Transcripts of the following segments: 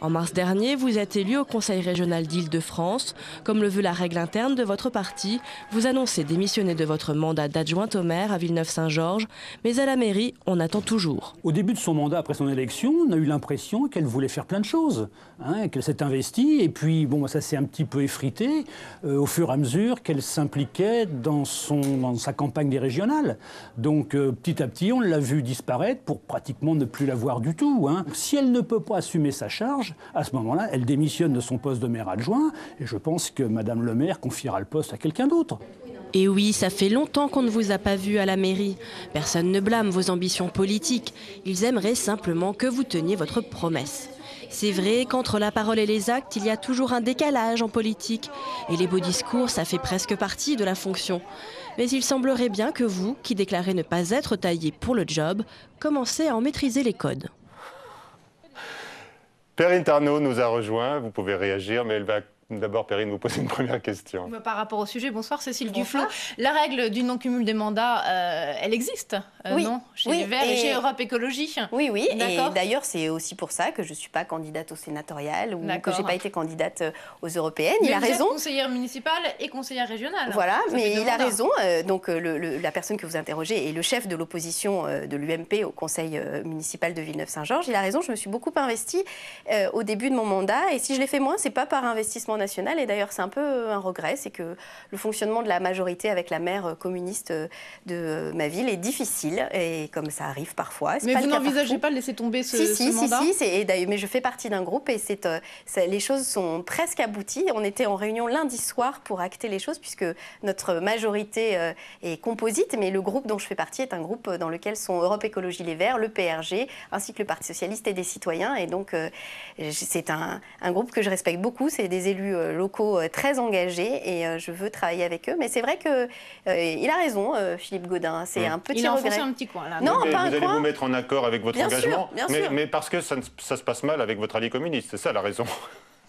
En mars dernier, vous êtes élu au Conseil régional d'Île-de-France. Comme le veut la règle interne de votre parti, vous annoncez démissionner de votre mandat d'adjointe au maire à Villeneuve-Saint-Georges. Mais à la mairie, on attend toujours. Au début de son mandat, après son élection, on a eu l'impression qu'elle voulait faire plein de choses, qu'elle s'est investie. Et puis, bon, ça s'est un petit peu effrité au fur et à mesure qu'elle s'impliquait dans sa campagne des régionales. Donc, petit à petit, on l'a vu disparaître pour pratiquement ne plus la voir du tout. Si elle ne peut pas assumer sa charge, à ce moment-là, elle démissionne de son poste de maire adjoint. Et je pense que Madame le maire confiera le poste à quelqu'un d'autre. Et oui, ça fait longtemps qu'on ne vous a pas vu à la mairie. Personne ne blâme vos ambitions politiques. Ils aimeraient simplement que vous teniez votre promesse. C'est vrai qu'entre la parole et les actes, il y a toujours un décalage en politique. Et les beaux discours, ça fait presque partie de la fonction. Mais il semblerait bien que vous, qui déclarez ne pas être taillé pour le job, commencez à en maîtriser les codes. Perrine Tarnaud nous a rejoint, vous pouvez réagir, mais elle va d'abord, Perrine, vous poser une première question. Par rapport au sujet, bonsoir Cécile Duflot. La règle du non-cumul des mandats, elle existe, oui. non? Chez les Verts et chez Europe Écologie. Oui, oui, et d'ailleurs c'est aussi pour ça que je ne suis pas candidate au sénatorial ou que je n'ai pas été candidate aux européennes. Mais il a vous raison. Êtes conseillère municipale et conseillère régionale. Voilà, mais il a raison. Donc la personne que vous interrogez est le chef de l'opposition de l'UMP au conseil municipal de Villeneuve-Saint-Georges. Il a raison, je me suis beaucoup investie au début de mon mandat. Et si je l'ai fait moins, c'est pas par investissement national. Et d'ailleurs, c'est un peu un regret, c'est que le fonctionnement de la majorité avec la maire communiste de ma ville est difficile. Et comme ça arrive parfois. Mais vous n'envisagez pas de laisser tomber ce mandat? Si, mais je fais partie d'un groupe et les choses sont presque abouties. On était en réunion lundi soir pour acter les choses puisque notre majorité est composite, mais le groupe dont je fais partie est un groupe dans lequel sont Europe Écologie Les Verts, le PRG, ainsi que le Parti Socialiste et des Citoyens. Et donc, c'est un groupe que je respecte beaucoup. C'est des élus locaux très engagés et je veux travailler avec eux. Mais c'est vrai qu'il a raison, Philippe Gaudin. C'est un petit regret. Il a enfoncé un petit coin, là. Non, mais pas un vous allez coin. vous mettre en accord avec votre engagement, bien sûr. Mais parce que ça se passe mal avec votre allié communiste, c'est ça la raison.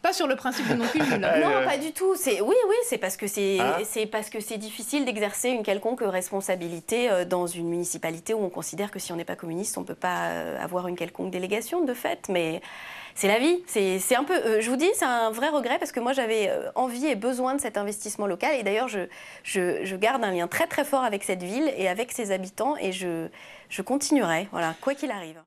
Pas sur le principe de non-cumul. Non, pas du tout. Oui, c'est parce que c'est difficile d'exercer une quelconque responsabilité dans une municipalité où on considère que si on n'est pas communiste, on ne peut pas avoir une quelconque délégation de fait. Mais c'est la vie. C'est un peu. Je vous dis, c'est un vrai regret parce que moi j'avais envie et besoin de cet investissement local. Et d'ailleurs, je garde un lien très très fort avec cette ville et avec ses habitants et je continuerai, voilà, quoi qu'il arrive.